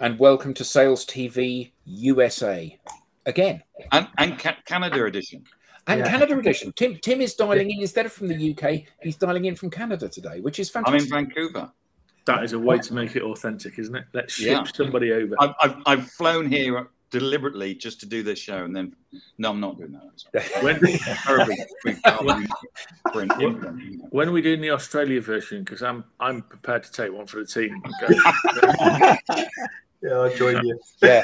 and welcome to SalesTV USA again. And Canada edition. And Canada edition. Tim is dialing in instead of from the UK. He's dialing in from Canada today, which is fantastic. I'm in Vancouver. That is a way to make it authentic, isn't it? Let's ship somebody over. I've flown here deliberately just to do this show, and then no, I'm not doing that. When are we doing the Australia version? Because I'm prepared to take one for the team. Yeah, I'll join you. Yeah.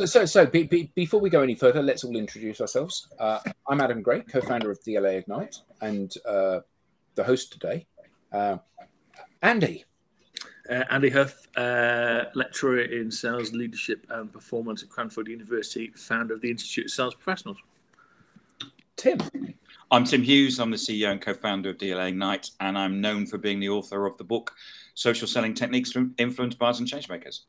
So before we go any further, let's all introduce ourselves. I'm Adam Gray, co-founder of DLA Ignite, and the host today, Andy. Andy Huff, lecturer in sales leadership and performance at Cranford University, founder of the Institute of Sales Professionals. Tim. I'm Tim Hughes. I'm the CEO and co-founder of DLA Ignite, and I'm known for being the author of the book Social Selling Techniques from Influence Buyers and Changemakers.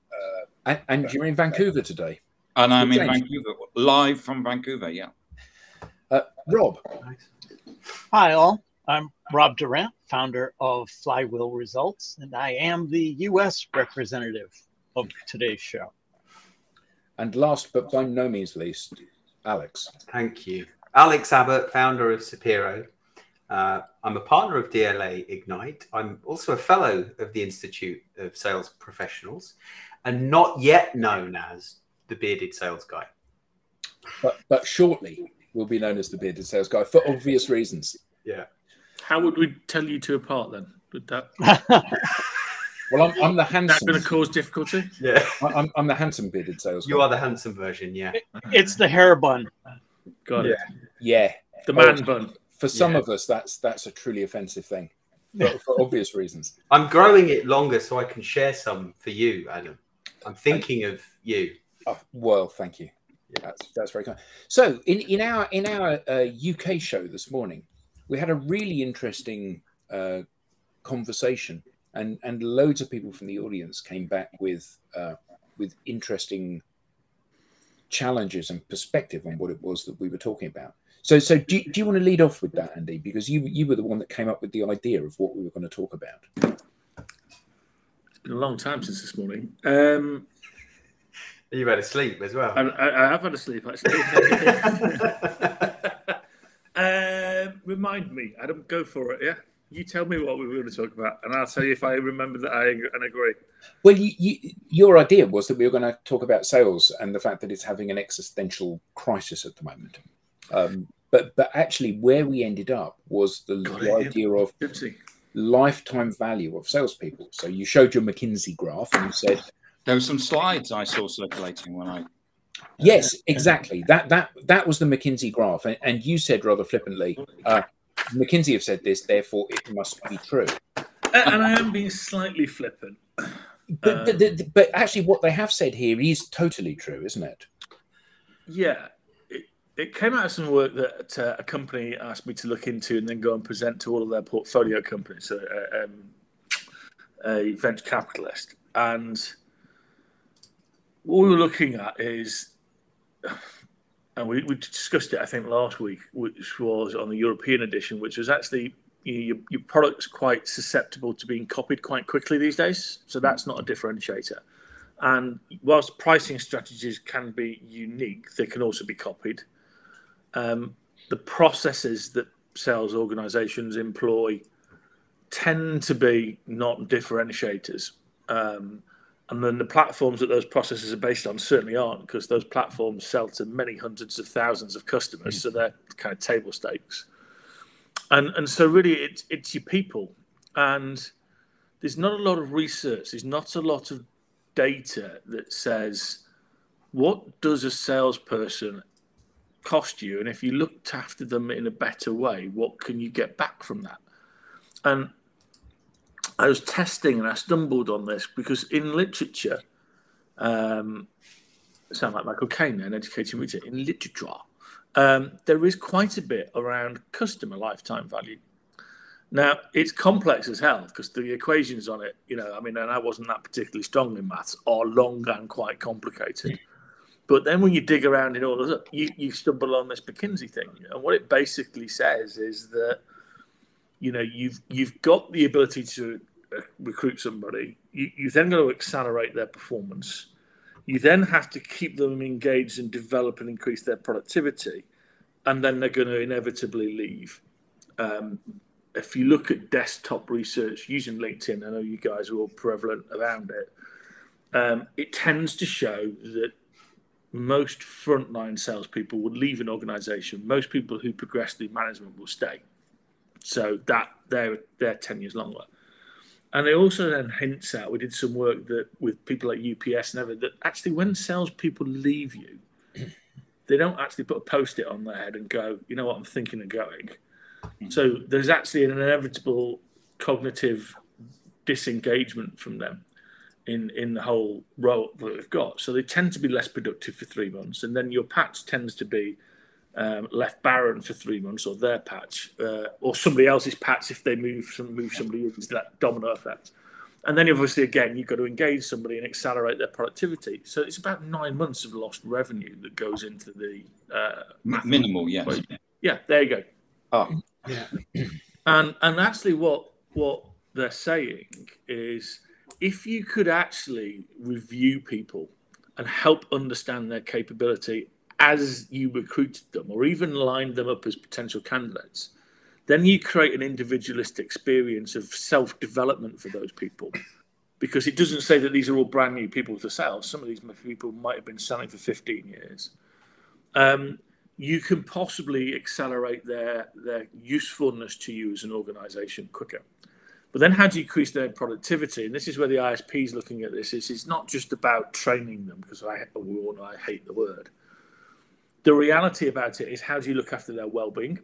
And you're in Vancouver today. And I'm in Vancouver, live from Vancouver, yeah. Rob. Hi, all. I'm Rob Durant, founder of Flywheel Results, and I am the U.S. representative of today's show. And last but by no means least, Alex. Thank you. Alex Abbott, founder of Sapiro. I'm a partner of DLA Ignite. I'm also a fellow of the Institute of Sales Professionals, and not yet known as the bearded sales guy. But shortly will be known as the bearded sales guy for obvious reasons. Yeah. How would we tell you two apart then? Would that? Well, I'm the handsome. That's going to cause difficulty. Yeah. I'm the handsome bearded sales guy. You are the handsome version, yeah. It's the hair bun. Got it. Yeah. The man bun. For some of us, that's a truly offensive thing, for obvious reasons. I'm growing it longer so I can share some for you, Adam. I'm thinking of you. Oh, well, thank you. Yeah. That's very kind. So in our UK show this morning, we had a really interesting conversation, and loads of people from the audience came back with interesting challenges and perspective on what it was that we were talking about. So do you want to lead off with that, Andy? Because you were the one that came up with the idea of what we were going to talk about. It's been a long time since this morning. You've had a sleep as well. I have had a sleep, actually. Remind me, Adam, go for it, yeah? You tell me what we were going to talk about, and I'll tell you if I remember that and agree. Well, your idea was that we were going to talk about sales and the fact that it's having an existential crisis at the moment. But actually, where we ended up was the idea of lifetime value of salespeople. So you showed your McKinsey graph, and you said there were some slides I saw circulating when I. Yes, exactly. That was the McKinsey graph, and you said rather flippantly, McKinsey have said this, therefore it must be true. And I am being slightly flippant. But actually, what they have said here is totally true, isn't it? Yeah. It came out of some work that a company asked me to look into and then go and present to all of their portfolio companies, so a venture capitalist. And what we were looking at is, and we discussed it, I think, last week, which was on the European edition, which was actually your product's quite susceptible to being copied quite quickly these days. So that's not a differentiator. And whilst pricing strategies can be unique, they can also be copied. The processes that sales organizations employ tend to be not differentiators. And then the platforms that those processes are based on certainly aren't, because those platforms sell to many hundreds of thousands of customers. So they're kind of table stakes. And so really it's your people. And there's not a lot of research. There's not a lot of data that says, what does a salesperson cost you, and if you looked after them in a better way, what can you get back from that? And I was testing and I stumbled on this because in literature, sound like Michael Caine and educating me in literature, there is quite a bit around customer lifetime value. Now, it's complex as hell because the equations on it, and I wasn't that particularly strong in maths, are long and quite complicated. But then when you dig around in all of that, you stumble on this McKinsey thing. And what it basically says is that, you've got the ability to recruit somebody. you then got to accelerate their performance. You then have to keep them engaged and develop and increase their productivity, and then they're going to inevitably leave. If you look at desktop research using LinkedIn, I know you guys are all prevalent around it. It tends to show that most frontline salespeople will leave an organization. Most people who progress through management will stay. So that they're 10 years longer. And it also then hints at, we did some work that with people like UPS and everything, that actually when salespeople leave you, they don't actually put a post-it on their head and go, you know what, I'm thinking of going. So there's actually an inevitable cognitive disengagement from them in the whole role that they've got. So they tend to be less productive for 3 months. And then your patch tends to be left barren for 3 months, or their patch, or somebody else's patch if they move somebody into that domino effect. And then obviously, again, you've got to engage somebody and accelerate their productivity. So it's about 9 months of lost revenue that goes into the minimal, yes. Yeah, there you go. Oh, yeah. And actually what they're saying is, if you could actually review people and help understand their capability as you recruited them, or even lined them up as potential candidates, then you create an individualistic experience of self-development for those people. Because it doesn't say that these are all brand new people to sell. Some of these people might have been selling for 15 years. You can possibly accelerate their usefulness to you as an organization quicker. But then how do you increase their productivity? And this is where the ISP is looking at this. It's not just about training them, because we all know I hate the word. The reality about it is, how do you look after their well-being?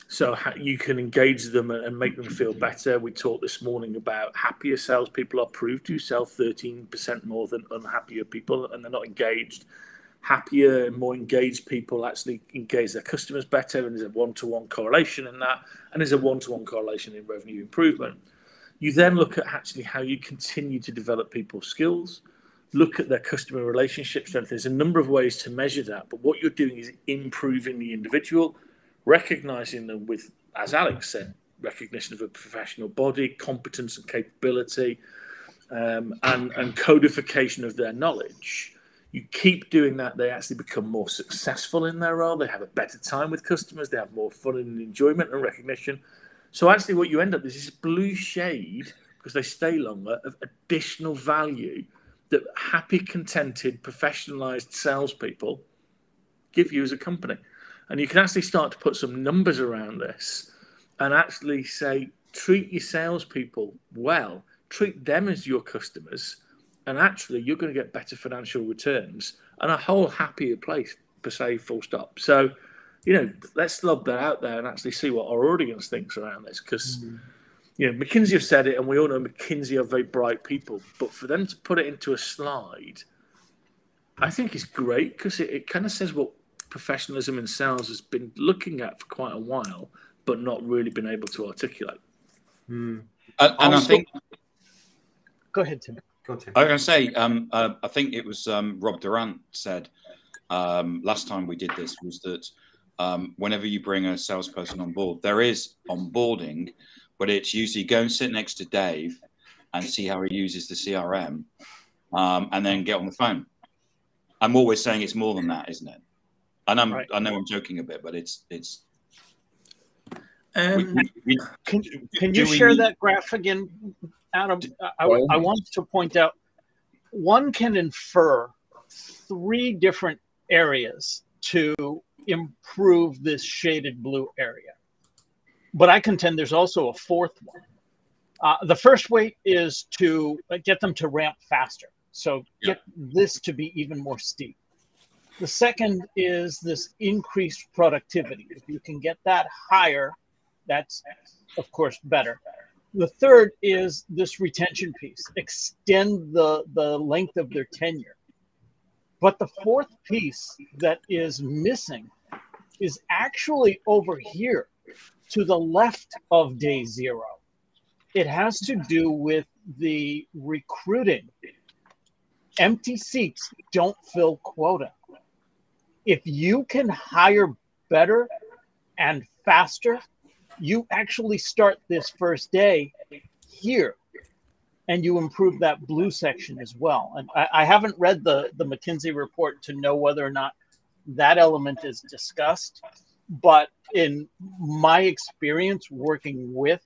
So how you can engage them and make them feel better. We talked this morning about happier salespeople are proved to sell 13% more than unhappier people, and they're not engaged. Happier and more engaged people actually engage their customers better, and there's a one-to-one correlation in that, and there's a one-to-one correlation in revenue improvement. You then look at actually how you continue to develop people's skills, look at their customer relationship strength. There's a number of ways to measure that, but what you're doing is improving the individual, recognizing them with, as Alex said, recognition of a professional body, competence and capability, and codification of their knowledge. You keep doing that, they actually become more successful in their role. They have a better time with customers. They have more fun and enjoyment and recognition. So actually what you end up with is this blue shade, because they stay longer, of additional value that happy, contented, professionalized salespeople give you as a company. And you can actually start to put some numbers around this and actually say, treat your salespeople well, treat them as your customers, and actually you're going to get better financial returns and a whole happier place, per se, full stop. So, let's lob that out there and actually see what our audience thinks around this, because McKinsey have said it, and we all know McKinsey are very bright people, but for them to put it into a slide, I think it's great, because it kind of says what professionalism in sales has been looking at for quite a while, but not really been able to articulate. And I think... Go ahead, Tim. I was going to say, I think it was Rob Durant said last time we did this, was that whenever you bring a salesperson on board, there is onboarding, but it's usually go and sit next to Dave and see how he uses the CRM, and then get on the phone. And what we're saying, it's more than that, isn't it? And I know I'm joking a bit, but it's. Can you share that graph again, Adam? I want to point out, one can infer 3 different areas to improve this shaded blue area. But I contend there's also a 4th one. The first way is to get them to ramp faster. So get this to be even more steep. The second is this increased productivity. If you can get that higher, that's, of course, better. The third is this retention piece. Extend the length of their tenure. But the 4th piece that is missing is actually over here to the left of day 0. It has to do with the recruiting. Empty seats don't fill quota. If you can hire better and faster, you actually start this first day here. and you improve that blue section as well. And I haven't read the McKinsey report to know whether or not that element is discussed, but in my experience working with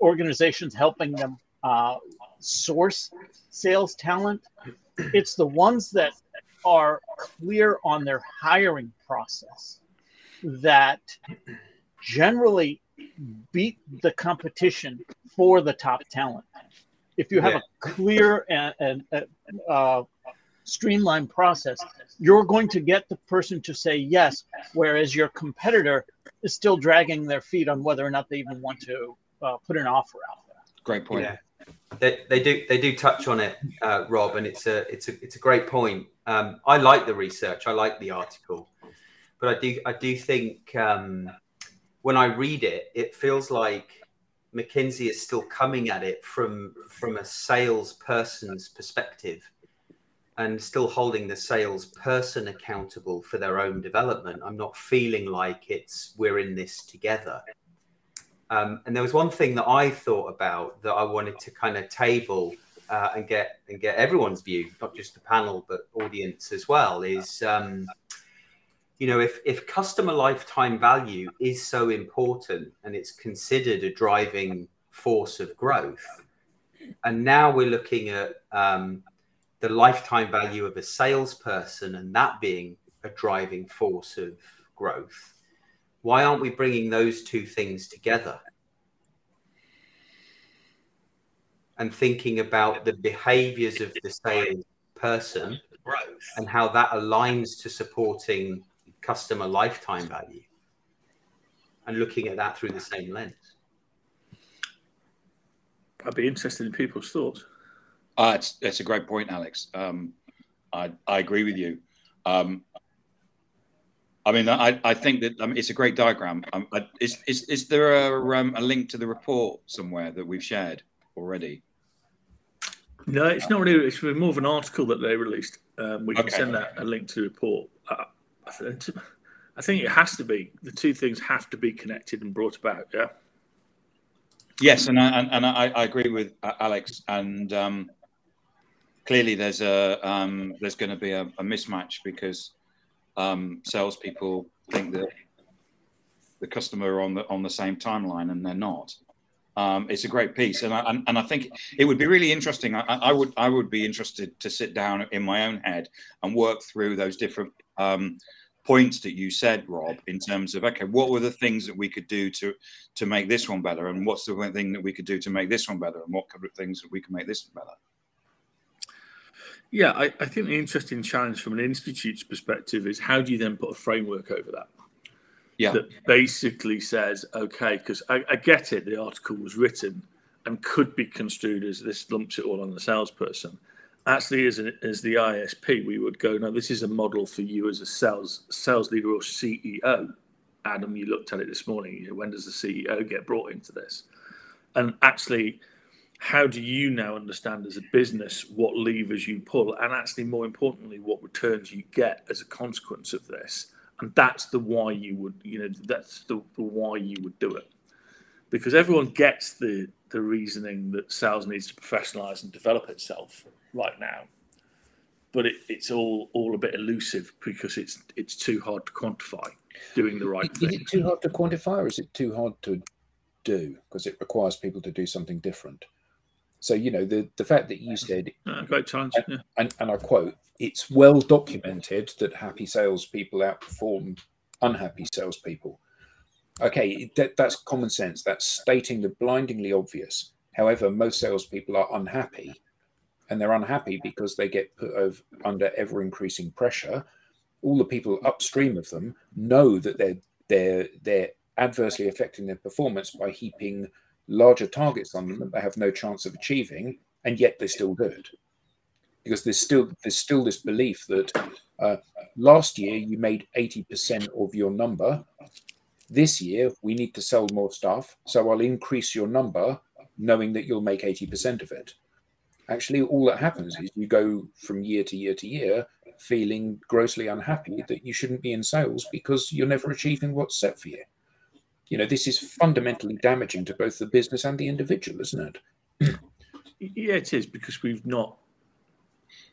organizations, helping them source sales talent, it's the ones that are clear on their hiring process that generally beat the competition for the top talent. If you have a clear and streamlined process, you're going to get the person to say yes, whereas your competitor is still dragging their feet on whether or not they even want to put an offer out there. Great point. Yeah. They do touch on it, Rob, and it's a great point. I like the research, I like the article, but I do think when I read it, it feels like McKinsey is still coming at it from a salesperson's perspective, and still holding the salesperson accountable for their own development. I'm not feeling like we're in this together. And there was one thing that I thought about that I wanted to kind of table and get everyone's view, not just the panel, but audience as well, is, you know, if customer lifetime value is so important and it's considered a driving force of growth, and now we're looking at the lifetime value of a salesperson and that being a driving force of growth, why aren't we bringing those two things together and thinking about the behaviors of the salesperson and how that aligns to supporting customer lifetime value, and looking at that through the same lens? I'd be interested in people's thoughts. It's a great point, Alex. I agree with you. I mean, I think that it's a great diagram. Is there a link to the report somewhere that we've shared already? No, it's not really. It's more of an article that they released. We can send that a link to the report. I think it has to be. The two things have to be connected and brought about. Yeah. Yes, and I agree with Alex. And clearly, there's going to be a mismatch because salespeople think that the customer are on the same timeline, and they're not. It's a great piece, and I think it would be really interesting. I would be interested to sit down in my own head and work through those different points that you said, Rob, in terms of, okay, what were the things that we could do to make this one better, and what's the one thing that we could do to make this one better, and what kind of things that we can make this one better. Yeah, I think the interesting challenge from an institute's perspective is how do you then put a framework over that? Yeah. That basically says, okay, because I get it, the article was written and could be construed as this lumps it all on the salesperson. Actually, as the ISP, we would go, no, this is a model for you as a sales leader or CEO. Adam, you looked at it this morning. When does the CEO get brought into this? And actually, how do you now understand as a business what levers you pull, and actually, more importantly, what returns you get as a consequence of this? And that's the why you would, that's the why you would do it, because everyone gets the reasoning that sales needs to professionalize and develop itself right now, but it's all a bit elusive because it's too hard to quantify doing the right thing. Is it too hard to quantify, or is it too hard to do because it requires people to do something different? So, the fact that you said, great challenge, and I quote, it's well documented that happy salespeople outperform unhappy salespeople. Okay, that's common sense. That's stating the blindingly obvious. However, most salespeople are unhappy, and they're unhappy because they get put under ever-increasing pressure. All the people upstream of them know that they're adversely affecting their performance by heaping larger targets on them that they have no chance of achieving, and yet they still do it. Because there's still this belief that last year you made 80% of your number. This year we need to sell more stuff, so I'll increase your number, knowing that you'll make 80% of it. Actually, all that happens is you go from year to year to year feeling grossly unhappy that you shouldn't be in sales because you're never achieving what's set for you. This is fundamentally damaging to both the business and the individual, isn't it? Yeah, it is, because we've not.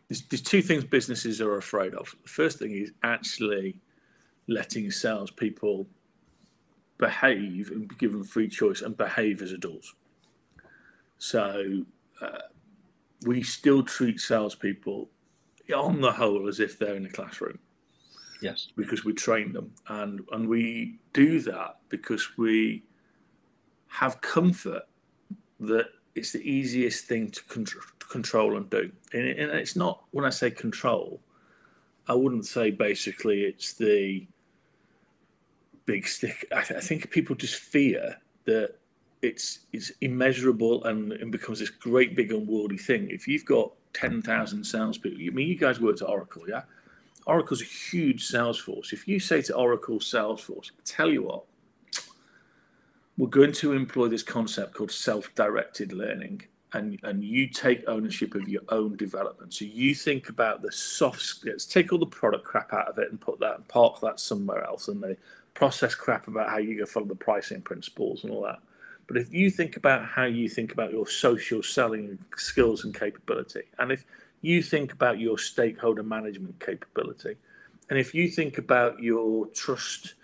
There's two things businesses are afraid of. The first thing is actually letting salespeople behave and be given free choice and behave as adults. So we still treat salespeople on the whole as if they're in a classroom. Yes. Because we train them, and we do that because we have comfort that it's the easiest thing to control and do. And it's not, when I say control, I wouldn't say basically it's the big stick. I think people just fear that it's immeasurable and becomes this great big unwieldy thing. If you've got 10,000 salespeople, I mean, you guys worked at Oracle, yeah? Oracle's a huge sales force. If you say to Oracle Salesforce, tell you what, we're going to employ this concept called self-directed learning, and you take ownership of your own development. So you think about the soft skills, take all the product crap out of it and park that somewhere else, and the process crap about how you go follow the pricing principles and all that. But if you think about how you think about your social selling skills and capability, and if you think about your stakeholder management capability, and if you think about your trust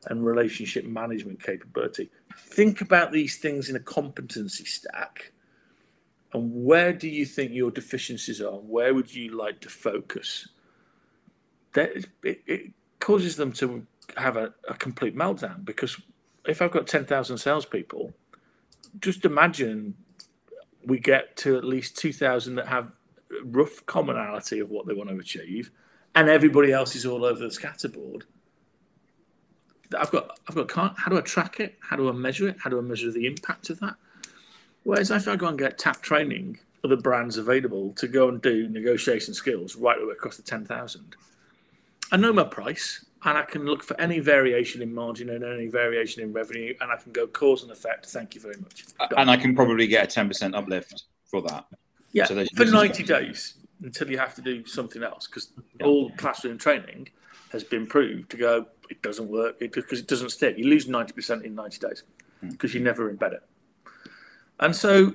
and relationship management capability, think about these things in a competency stack. And where do you think your deficiencies are? Where would you like to focus? It causes them to have a complete meltdown, because if I've got 10,000 salespeople, just imagine we get to at least 2,000 that have rough commonality of what they want to achieve, and everybody else is all over the scatterboard. I've got how do I track it? How do I measure it? How do I measure the impact of that? Whereas if I go and get tap training, other brands available to go and do negotiation skills right away across the 10,000, I know my price, and I can look for any variation in margin and any variation in revenue, and I can go cause and effect. Thank you very much. And I can probably get a 10% uplift for that. Yeah, so for 90 days until you have to do something else, because all classroom training has been proved to go, it doesn't work because it doesn't stick. You lose 90% in 90 days because you never embed it. And so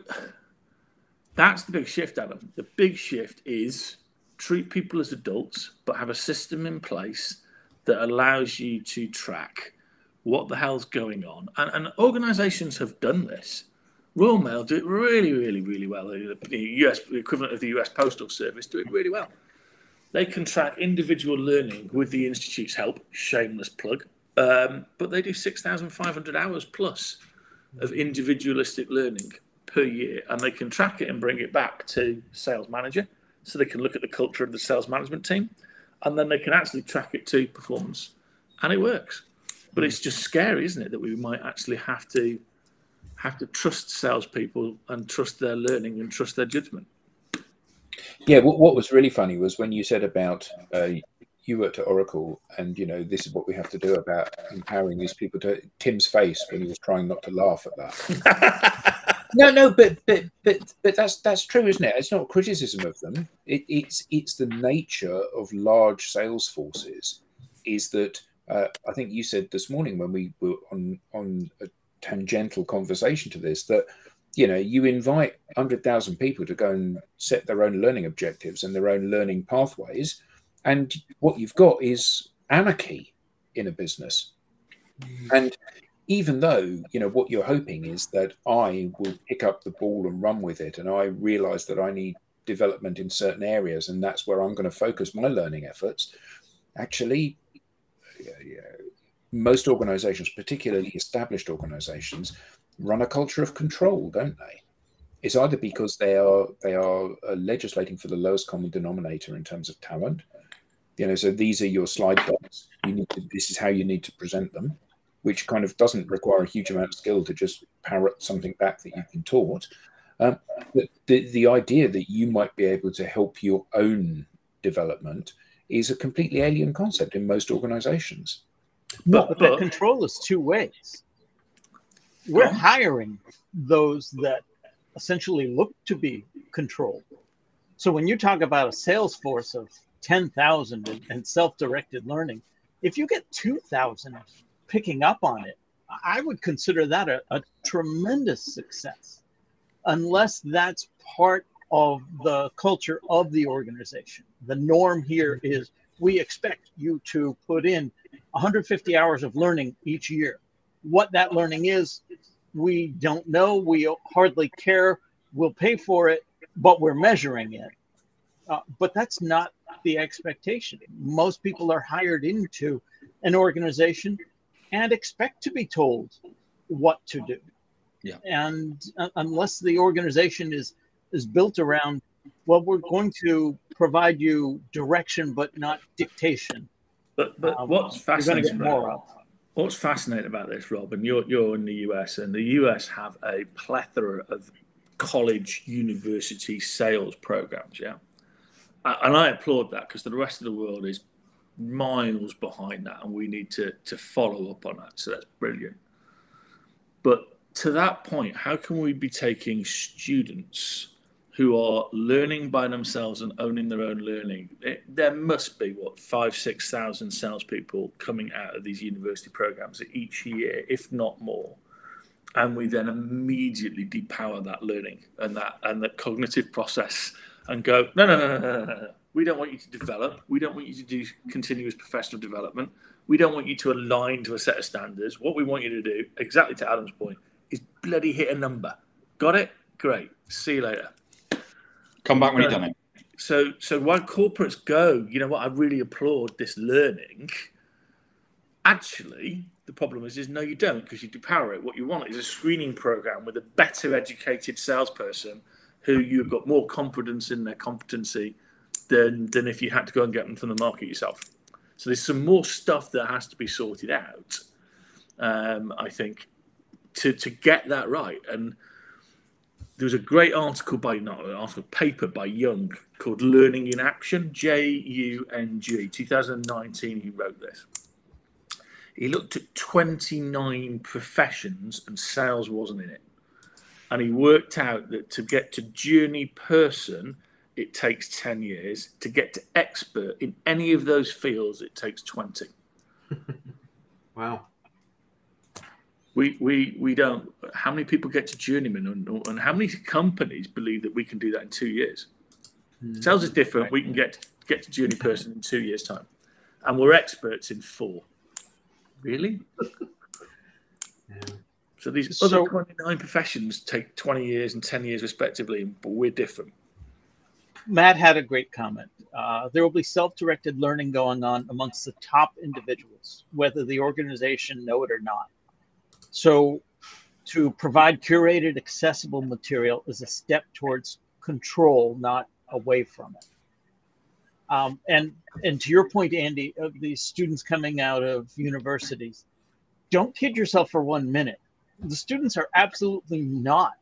that's the big shift, Adam. The big shift is treat people as adults, but have a system in place that allows you to track what the hell's going on. And organizations have done this. Royal Mail do it really, really, really well. The equivalent of the US Postal Service do it really well. They can track individual learning with the Institute's help, shameless plug, but they do 6,500 hours plus of individualistic learning per year, and they can track it and bring it back to sales manager, so they can look at the culture of the sales management team, and then they can actually track it to performance, and it works. But it's just scary, isn't it, that we might actually have to trust salespeople and trust their learning and trust their judgment. Yeah, what was really funny was when you said about you worked at Oracle, and this is what we have to do about empowering these people. To Tim's face when he was trying not to laugh at that. No, but that's true, isn't it? It's not a criticism of them. It's the nature of large sales forces. Is that I think you said this morning when we were on a tangential conversation to this, that you invite 100,000 people to go and set their own learning objectives and their own learning pathways, and what you've got is anarchy in a business. And even though what you're hoping is that I will pick up the ball and run with it, and I realize that I need development in certain areas, and that's where I'm going to focus my learning efforts, actually most organizations, particularly established organizations, run a culture of control, don't they? It's either because they are legislating for the lowest common denominator in terms of talent. So these are your slide decks. This is how you need to present them, which kind of doesn't require a huge amount of skill to just parrot something back that you've been taught. But the idea that you might be able to help your own development is a completely alien concept in most organizations. But that control is two ways. We're hiring those that essentially look to be controlled. So when you talk about a sales force of 10,000 and self-directed learning, if you get 2,000 picking up on it, I would consider that a tremendous success. unless that's part of the culture of the organization. The norm here is we expect you to put in 150 hours of learning each year. What that learning is, we don't know. We hardly care. We'll pay for it, but we're measuring it. But that's not the expectation. Most people are hired into an organization and expect to be told what to do. Yeah. And unless the organization is built around, well, we're going to provide you direction, but not dictation. But what's fascinating what's fascinating about this, Rob, and you're in the US, and the US have a plethora of college, university sales programs, yeah. And I applaud that, because the rest of the world is miles behind that, and we need to follow up on that. So that's brilliant. But to that point, how can we be taking students who are learning by themselves and owning their own learning? There must be, 5,000–6,000 salespeople coming out of these university programs each year, if not more. And we then immediately depower that learning and the cognitive process and go, no. We don't want you to develop. We don't want you to do continuous professional development. We don't want you to align to a set of standards. What we want you to do, exactly to Adam's point, is bloody hit a number. Got it? Great. See you later. Come back when you've done it. So while corporates go, you know what, I really applaud this learning. Actually, the problem is no, you don't, because you depower it. What you want is a screening program with a better educated salesperson who you've got more confidence in their competency than if you had to go and get them from the market yourself. So there's some more stuff that has to be sorted out, I think, to get that right. And there was a great paper by Young called Learning in Action, Jung, 2019, he wrote this. He looked at 29 professions and sales wasn't in it. And he worked out that to get to journey person, it takes 10 years. To get to expert in any of those fields, it takes 20. Wow. We don't. How many people get to journeyman, and how many companies believe that we can do that in 2 years? Sales is different. We can get to journey person in 2 years' time, and we're experts in 4. Really? Yeah. So these other 29 professions take 20 years and 10 years respectively, but we're different. Matt had a great comment. There will be self-directed learning going on amongst the top individuals, whether the organization know it or not. So to provide curated, accessible material is a step towards control, not away from it. And to your point, Andy, of these students coming out of universities, don't kid yourself for 1 minute. The students are absolutely not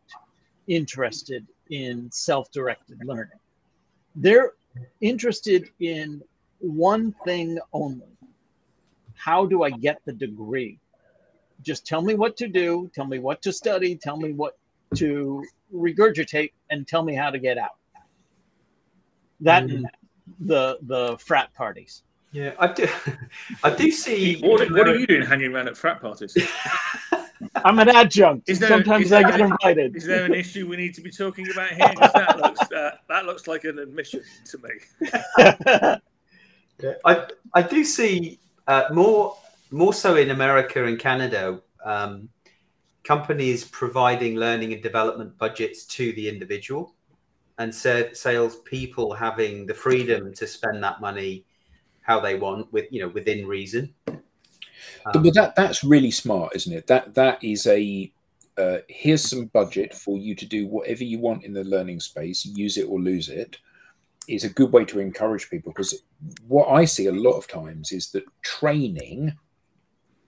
interested in self-directed learning. They're interested in one thing only. How do I get the degree? Just tell me what to do, tell me what to study, tell me what to regurgitate, and tell me how to get out. That and the frat parties. Yeah, I do see. What are you doing hanging around at frat parties? I'm an adjunct. Sometimes I get invited. Is there an issue we need to be talking about here? Because that looks like an admission to me. Yeah, I do see more so in America and Canada, companies providing learning and development budgets to the individual, and sales people having the freedom to spend that money how they want, within reason. But that's really smart, isn't it? That is here's some budget for you to do whatever you want in the learning space, use it or lose it, is a good way to encourage people. Because what I see a lot of times is that training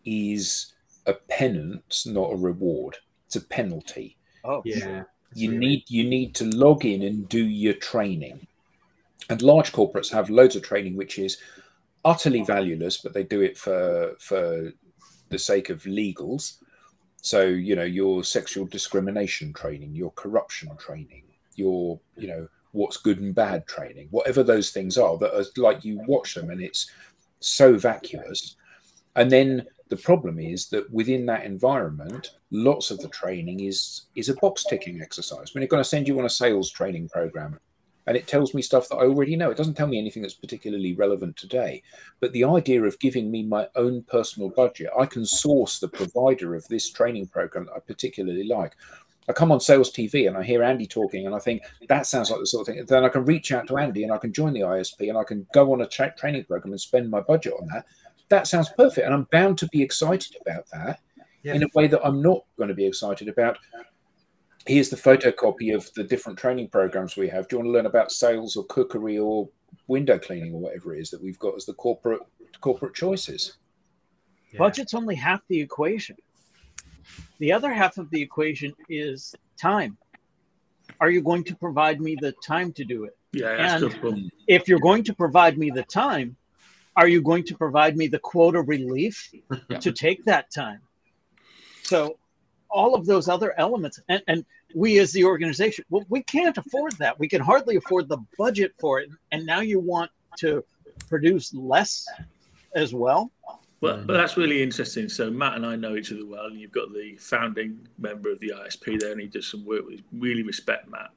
is a penance, not a reward. It's a penalty. Oh, yeah. You need to log in and do your training. And large corporates have loads of training which is utterly valueless, but they do it for the sake of legals. So, your sexual discrimination training, your corruption training, your, what's good and bad training, whatever those things are, that are like, you watch them and it's so vacuous. And then the problem is that within that environment, lots of the training is a box ticking exercise. When they're going to send you on a sales training program, and it tells me stuff that I already know. It doesn't tell me anything that's particularly relevant today. But the idea of giving me my own personal budget, I can source the provider of this training program that I particularly like. I come on Sales TV and I hear Andy talking and I think that sounds like the sort of thing. Then I can reach out to Andy and I can join the ISP and I can go on a training program and spend my budget on that. That sounds perfect. And I'm bound to be excited about that in a way that I'm not going to be excited about. Here's the photocopy of the different training programs we have. Do you want to learn about sales or cookery or window cleaning or whatever it is that we've got as the corporate choices? Budget's only half the equation. The other half of the equation is time. Are you going to provide me the time to do it? And if you're going to provide me the time, are you going to provide me the quota relief to take that time? So all of those other elements, and we as the organization, well, we can't afford that. We can hardly afford the budget for it. And now you want to produce less as well? But that's really interesting. So Matt and I know each other well, and you've got the founding member of the ISP there, and he does some work with. Really respect Matt.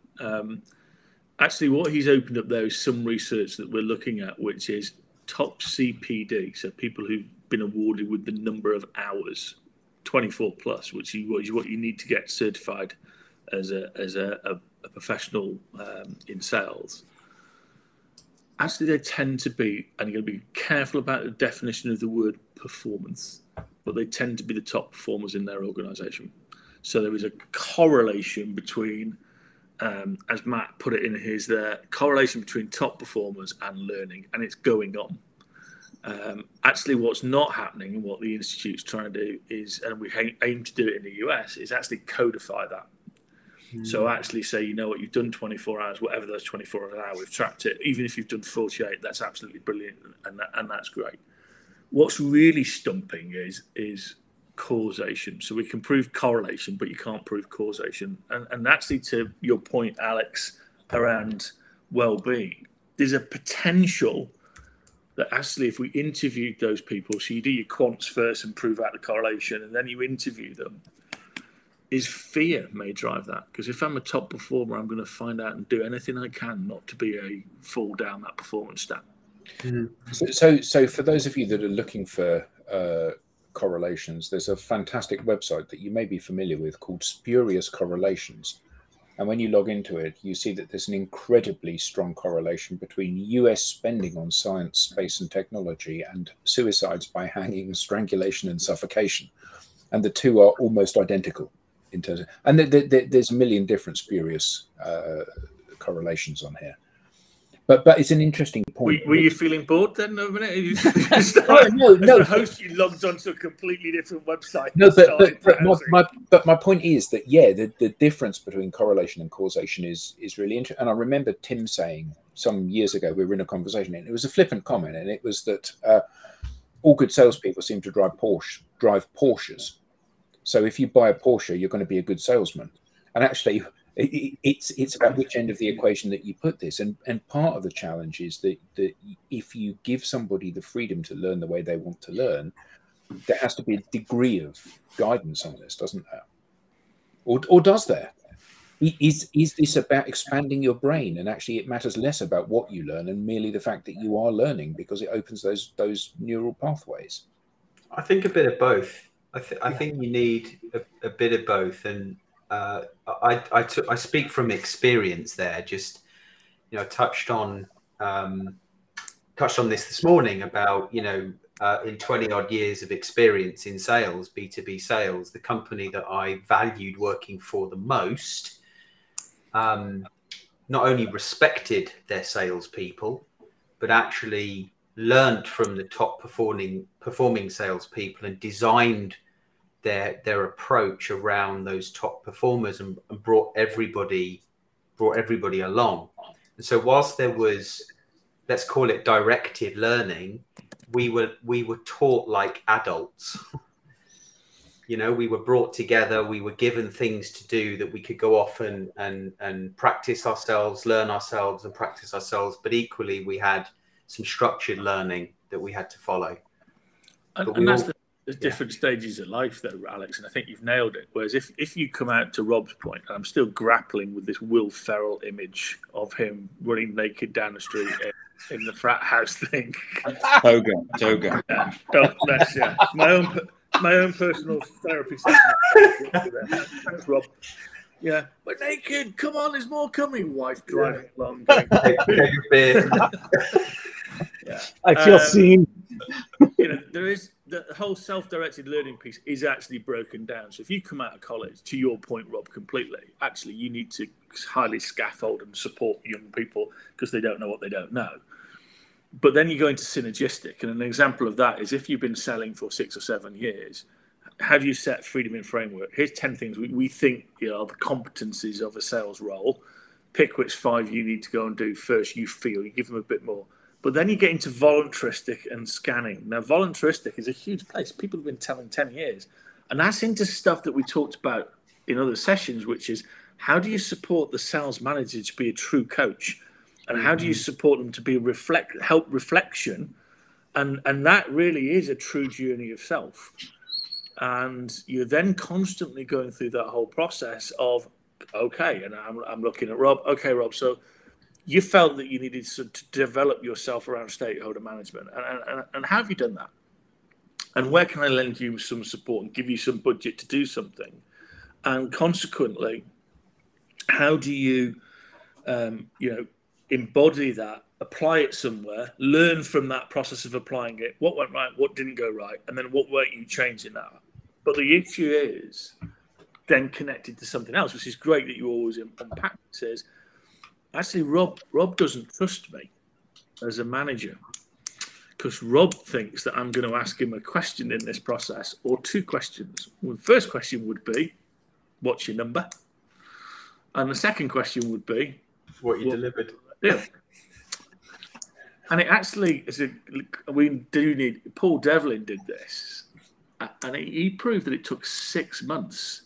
Actually, what he's opened up there is some research that we're looking at, which is top CPD, so people who've been awarded with the number of hours, 24 plus, which is what you need to get certified as a professional in sales. Actually, they tend to be, and you're going to be careful about the definition of the word performance, but they tend to be the top performers in their organization. So there is a correlation between, as Matt put it in his there, correlation between top performers and learning, and it's going on. Actually, what's not happening and what the Institute's trying to do is, and we aim to do it in the US, is actually codify that. So actually say, you know what, you've done 24 hours, whatever those 24 hours are, we've tracked it. Even if you've done 48, that's absolutely brilliant, and that's great. What's really stumping is causation. So we can prove correlation, but you can't prove causation. And actually, to your point, Alex, around well-being, there's a potential that actually if we interviewed those people, so you do your quants first and prove out the correlation, and then you interview them, is fear may drive that. Because if I'm a top performer, I'm going to find out and do anything I can not to be a fall down that performance stat. So for those of you that are looking for correlations, there's a fantastic website that you may be familiar with called Spurious Correlations. And when you log into it, you see that there's an incredibly strong correlation between US spending on science, space and technology and suicides by hanging, strangulation and suffocation. And the two are almost identical in terms of, and there's a million different spurious correlations on here. But it's an interesting point. Were you feeling bored then? No, minute? No. As a host, you logged onto a completely different website. No, but my point is that the difference between correlation and causation is really interesting. And I remember Tim saying some years ago, we were in a conversation, and it was a flippant comment, and it was that all good salespeople seem to drive Porsches. So if you buy a Porsche, you're going to be a good salesman. And actually, it's about which end of the equation that you put this. And part of the challenge is that if you give somebody the freedom to learn the way they want to learn, there has to be a degree of guidance on this, doesn't there? Or does there? Is this about expanding your brain? And actually, it matters less about what you learn and merely the fact that you are learning because it opens those neural pathways. I think a bit of both. I think you need a bit of both, and I speak from experience there. Just touched on this morning about in 20 odd years of experience in sales, B2B sales, the company that I valued working for the most, not only respected their salespeople, but actually learned from the top performing salespeople and designed their approach around those top performers and brought everybody along. And so whilst there was, let's call it directed learning, we were taught like adults. We were brought together, we were given things to do that we could go off and practice ourselves, learn ourselves and practice ourselves. But equally, we had some structured learning that we had to follow. And there's different stages of life, though, Alex, and I think you've nailed it. Whereas if you come out to Rob's point, and I'm still grappling with this Will Ferrell image of him running naked down the street in the frat house thing. Toga. Yeah, it's my own personal therapy session. Thanks, Rob. Yeah, we're naked. Come on, there's more coming. Wife driving along. Yeah. I feel seen. There is the whole self-directed learning piece is actually broken down. So if you come out of college, to your point, Rob, completely, actually you need to highly scaffold and support young people because they don't know what they don't know. But then you go into synergistic, and an example of that is if you've been selling for 6 or 7 years, how do you set freedom in framework? Here's 10 things we think are the competencies of a sales role. Pick which 5 you need to go and do first. You feel you give them a bit more. But then you get into voluntaristic and scanning. Now, voluntaristic is a huge place. People have been telling 10 years. And that's into stuff that we talked about in other sessions, which is how do you support the sales manager to be a true coach? And how do you support them to be help reflection? And that really is a true journey of self. And you're then constantly going through that whole process of, okay, and I'm looking at Rob. Okay, Rob, so you felt that you needed to develop yourself around stakeholder management. And how have you done that? And where can I lend you some support and give you some budget to do something? And consequently, how do you, embody that, apply it somewhere, learn from that process of applying it, what went right, what didn't go right, and then what weren't you changing that? But the issue is then connected to something else, which is great that you always unpack. Says, actually, Rob doesn't trust me as a manager because Rob thinks that I'm going to ask him a question in this process or 2 questions. Well, the first question would be, what's your number? And the second question would be, what you delivered. Yeah. And it actually is we do need, Paul Devlin did this, and he proved that it took 6 months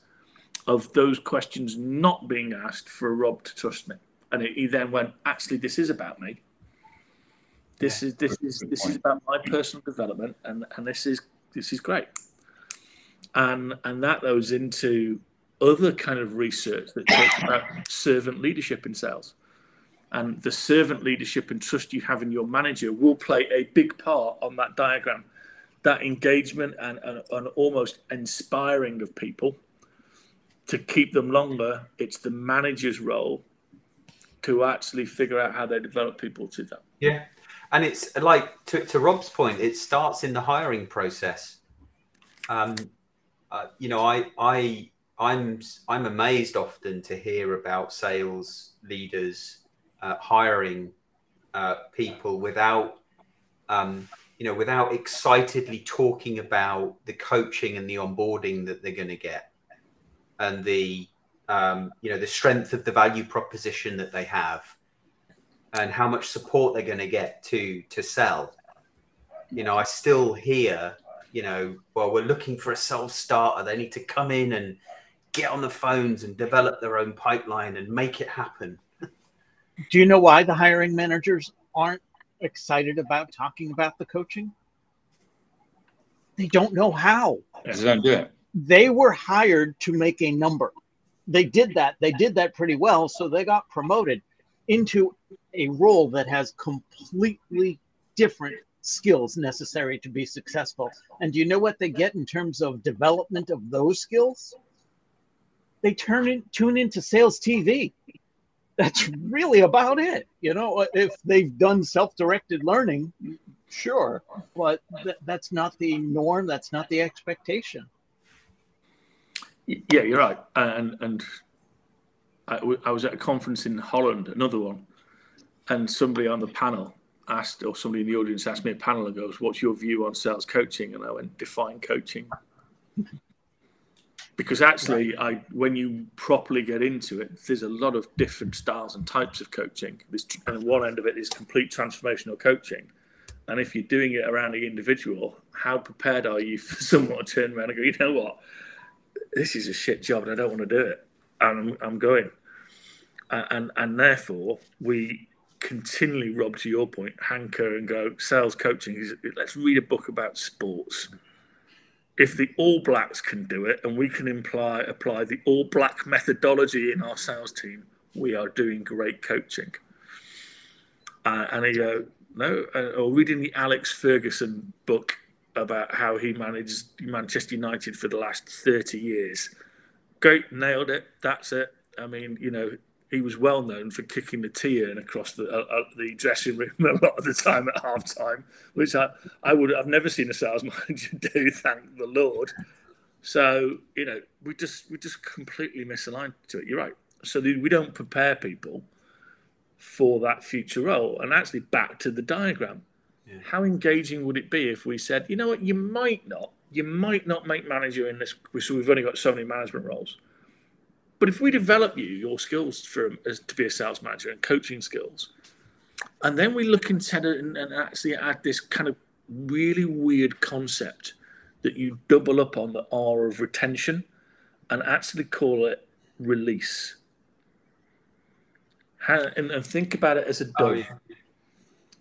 of those questions not being asked for Rob to trust me. And he then went, actually, this is about me. This is about my personal development, and this is great. And that goes into other kind of research that talks about servant leadership in sales. And the servant leadership and trust you have in your manager will play a big part on that diagram. That engagement and almost inspiring of people to keep them longer, it's the manager's role to actually figure out how they develop people to that. Yeah. And it's like, to Rob's point, it starts in the hiring process. I'm amazed often to hear about sales leaders hiring people without excitedly talking about the coaching and the onboarding that they're going to get, and the strength of the value proposition that they have, and how much support they're going to get to sell. I still hear, well, we're looking for a self-starter. They need to come in and get on the phones and develop their own pipeline and make it happen. Do you know why the hiring managers aren't excited about talking about the coaching? They don't know how. They don't do it. They were hired to make a number. They did that. They did that pretty well. So they got promoted into a role that has completely different skills necessary to be successful. And do you know what they get in terms of development of those skills? They tune into sales TV. That's really about it. If they've done self-directed learning, sure, but that's not the norm. That's not the expectation. Yeah, you're right. And I was at a conference in Holland, another one, and somebody on the panel asked, or somebody in the audience asked me a panel and goes, "What's your view on sales coaching?" And I went, "Define coaching." Because actually, when you properly get into it, there's a lot of different styles and types of coaching. And one end of it is complete transformational coaching. And if you're doing it around the individual, how prepared are you for someone to turn around and go, "You know what? This is a shit job and I don't want to do it. And I'm going." And therefore, we continually, Rob, to your point, hanker and go, sales coaching, let's read a book about sports. if the All Blacks can do it and we can apply the All Black methodology in our sales team, we are doing great coaching. And he go, no, or reading the Alex Ferguson book about how he managed Manchester United for the last 30 years. Great, nailed it. That's it. I mean, you know, he was well known for kicking the tea urn across the dressing room a lot of the time at half time, which I've never seen a sales manager do, thank the Lord. So, you know, we just completely misaligned to it. You're right. So we don't prepare people for that future role. And actually, back to the diagram, how engaging would it be if we said, you know what, you might not make manager in this, so we've only got so many management roles. But if we develop your skills to be a sales manager and coaching skills, and then we look instead and actually add this kind of really weird concept that you double up on the R of retention and actually call it release. And think about it as a dove.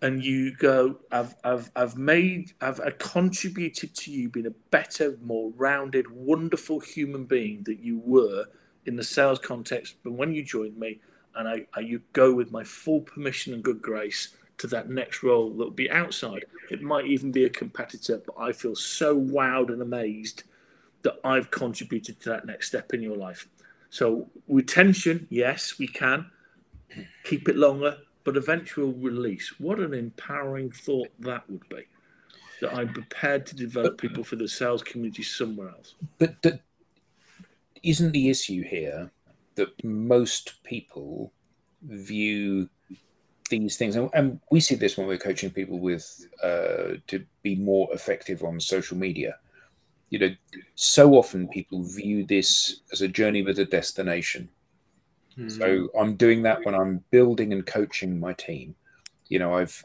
And you go, I've contributed to you being a better, more rounded, wonderful human being that you were in the sales context. But when you joined me, and you go with my full permission and good grace to that next role that will be outside. It might even be a competitor, but I feel so wowed and amazed that I've contributed to that next step in your life. So retention, yes, we can keep it longer, but eventual release. What an empowering thought that would be. That I'm prepared to develop people for the sales community somewhere else. But isn't the issue here that most people view these things, and we see this when we're coaching people with to be more effective on social media. You know, so often people view this as a journey with a destination. So I'm doing that when I'm building and coaching my team. You know, I've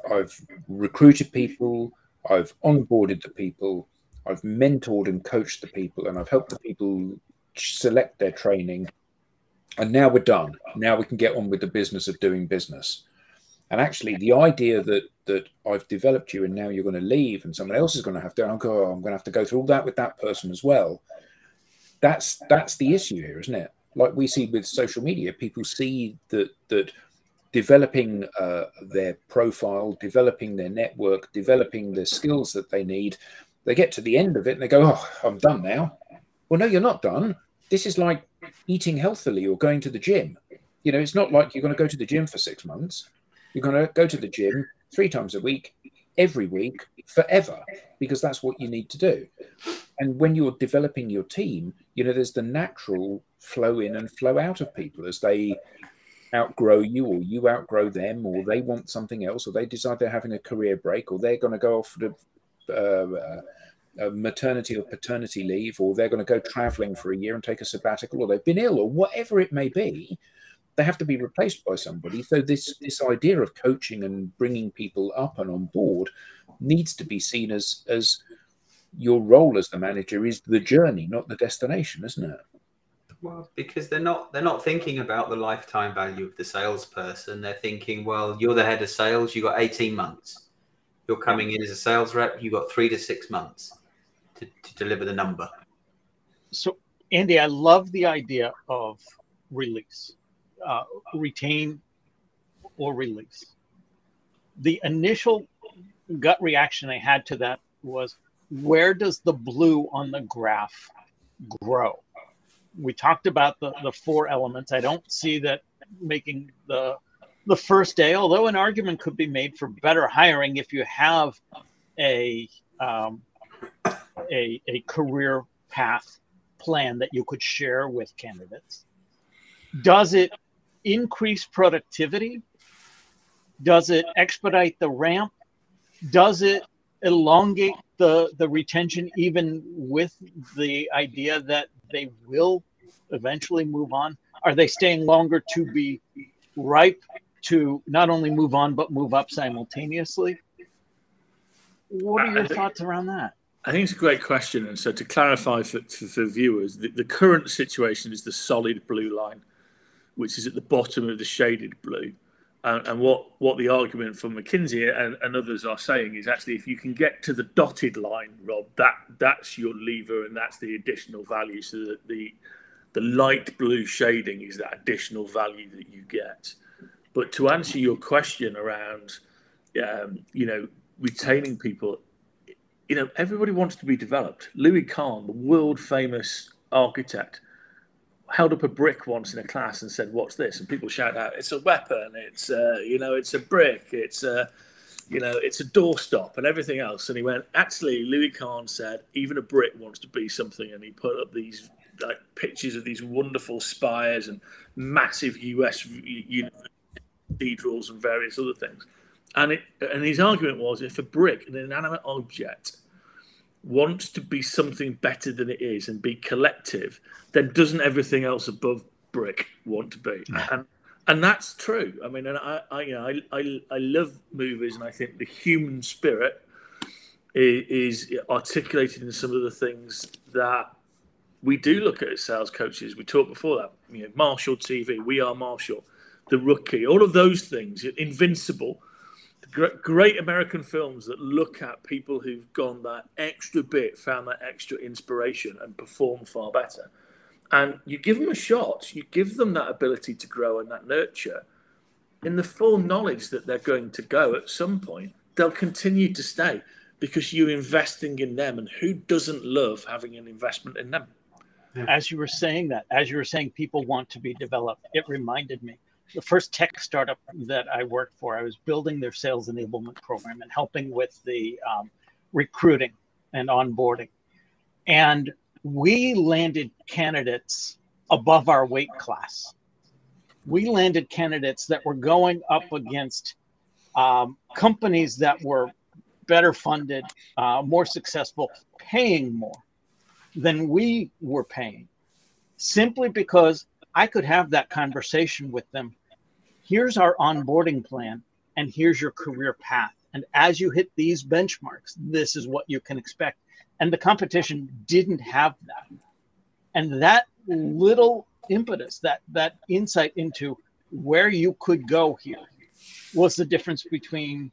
recruited people, I've onboarded the people, I've mentored and coached the people, and I've helped the people select their training. And now we're done. Now we can get on with the business of doing business. And actually, the idea that I've developed you and now you're going to leave and someone else is going to have to, I'm going to have to go through all that with that person as well. That's the issue here, isn't it? Like we see with social media, people see that developing their profile, developing their network, developing the skills that they need, they get to the end of it and they go, oh, I'm done now. Well, no, you're not done. This is like eating healthily or going to the gym. You know, it's not like you're going to go to the gym for 6 months. You're going to go to the gym 3 times a week, every week, forever, because that's what you need to do. And when you're developing your team, you know, there's the natural flow in and flow out of people as they outgrow you or you outgrow them, or they want something else, or they decide they're having a career break, or they're going to go off to maternity or paternity leave, or they're going to go traveling for a year and take a sabbatical, or they've been ill, or whatever it may be. They have to be replaced by somebody. So this idea of coaching and bringing people up and on board needs to be seen as your role as the manager is the journey, not the destination, isn't it? Well, because they're not thinking about the lifetime value of the salesperson. They're thinking, well, you're the head of sales, you got 18 months. You're coming in as a sales rep, you got 3 to 6 months to deliver the number. So, Andy, I love the idea of release, retain or release. The initial gut reaction I had to that was, where does the blue on the graph grow? We talked about the 4 elements. I don't see that making the first day, although an argument could be made for better hiring if you have a career path plan that you could share with candidates. Does it increase productivity? Does it expedite the ramp? Does it elongate the retention, even with the idea that they will eventually move on? Are they staying longer to be ripe to not only move on, but move up simultaneously? What are your thoughts around that? I think it's a great question. And so to clarify for viewers, the current situation is the solid blue line, which is at the bottom of the shaded blue. And what the argument from McKinsey and others are saying is actually, if you can get to the dotted line, Rob, that's your lever, and that's the additional value. So that the light blue shading is that additional value that you get. But to answer your question around, retaining people, everybody wants to be developed. Louis Kahn, the world famous architect, held up a brick once in a class and said, "What's this?" And people shout out, "It's a weapon. It's it's a brick. It's a doorstop and everything else." And he went, "Actually, Louis Kahn said even a brick wants to be something." And he put up these pictures of these wonderful spires and massive US cathedrals and various other things. And his argument was, if a brick, an inanimate object, wants to be something better than it is and be collective, then doesn't everything else above brick want to be? And that's true. I mean, and I love movies, and I think the human spirit is articulated in some of the things that we do look at as sales coaches. We talked before that, Marshall TV, We Are Marshall, The Rookie, all of those things, Invincible. Great American films that look at people who've gone that extra bit, found that extra inspiration, and performed far better. And you give them a shot, you give them that ability to grow and that nurture, in the full knowledge that they're going to go at some point. They'll continue to stay because you're investing in them, and who doesn't love having an investment in them? As you were saying people want to be developed, it reminded me. The first tech startup that I worked for, I was building their sales enablement program and helping with the recruiting and onboarding. And we landed candidates above our weight class. We landed candidates that were going up against companies that were better funded, more successful, paying more than we were paying, simply because I could have that conversation with them. Here's our onboarding plan, and here's your career path. And as you hit these benchmarks, this is what you can expect. And the competition didn't have that. And that little impetus, that insight into where you could go here, was the difference between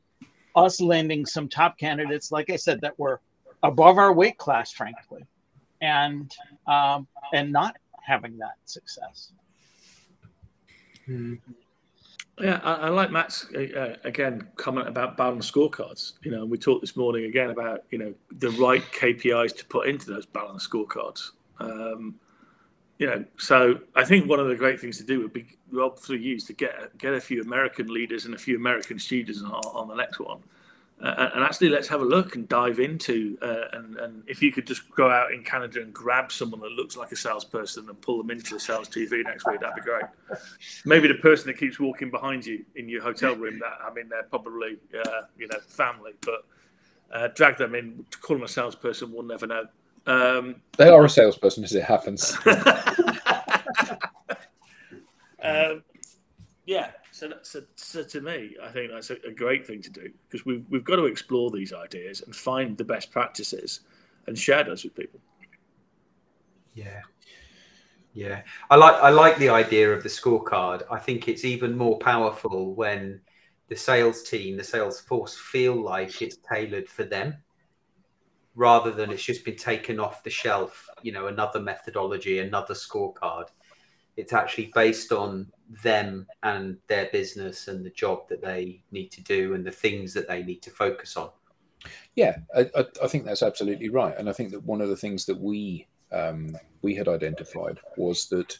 us landing some top candidates, like I said, that were above our weight class, frankly, and not having that success. Yeah, I like Matt's again comment about balanced scorecards. We talked this morning again about the right KPIs to put into those balanced scorecards. So I think one of the great things to do would be, Rob, for you, to get a few American leaders and a few American students on the next one. And actually, let's have a look and dive into, and if you could just go out in Canada and grab someone that looks like a salesperson and pull them into the SalesTV next week, that'd be great. Maybe the person that keeps walking behind you in your hotel room, they're probably, family, but drag them in, to call them a salesperson, we'll never know. They are a salesperson, as it happens. Yeah. So to me, I think that's a great thing to do, because we've got to explore these ideas and find the best practices and share those with people. Yeah. I like the idea of the scorecard. I think it's even more powerful when the sales team, the sales force, feel like it's tailored for them, rather than it's just been taken off the shelf, another methodology, another scorecard. It's actually based on them and their business and the job that they need to do and the things that they need to focus on. Yeah, I think that's absolutely right. And I think that one of the things that we had identified was that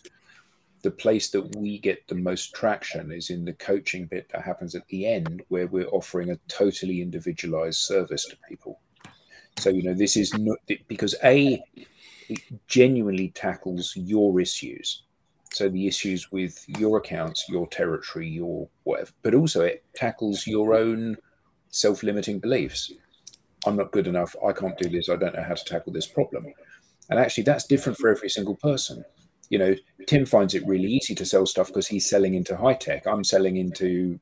the place that we get the most traction is in the coaching bit that happens at the end, where we're offering a totally individualized service to people. So, this is not because it genuinely tackles your issues. So the issues with your accounts, your territory, your whatever, but also it tackles your own self-limiting beliefs. I'm not good enough. I can't do this. I don't know how to tackle this problem. And actually that's different for every single person. Tim finds it really easy to sell stuff because he's selling into high tech. I'm selling into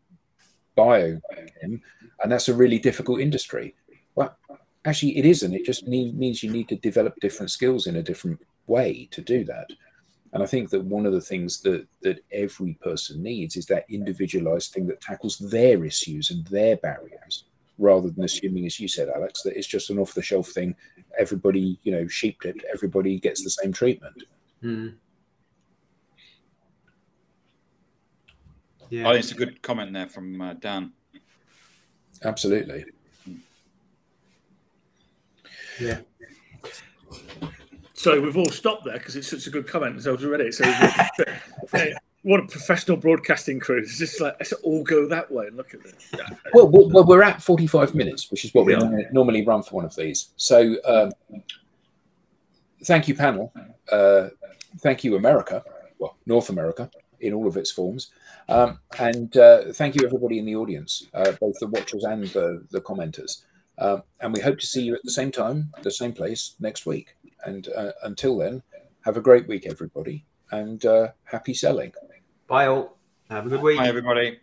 bio, and that's a really difficult industry. Well, actually it isn't. It just means you need to develop different skills in a different way to do that. And I think that one of the things that every person needs is that individualized thing that tackles their issues and their barriers, rather than assuming, as you said, Alex, that it's just an off-the-shelf thing. Everybody, sheep-dipped, everybody gets the same treatment. Yeah. I think it's a good comment there from Dan. Absolutely. Yeah. So we've all stopped there because it's such a good comment. So already. So what a professional broadcasting crew! It's just like, let's all go that way and look at this. Well, we're at 45 minutes, which is what we normally run for one of these. So thank you, panel. Thank you, America. Well, North America in all of its forms. And thank you, everybody in the audience, both the watchers and the commenters. And we hope to see you at the same time, the same place next week. And until then, have a great week, everybody, and happy selling. Bye all. Have a good week. Bye, everybody.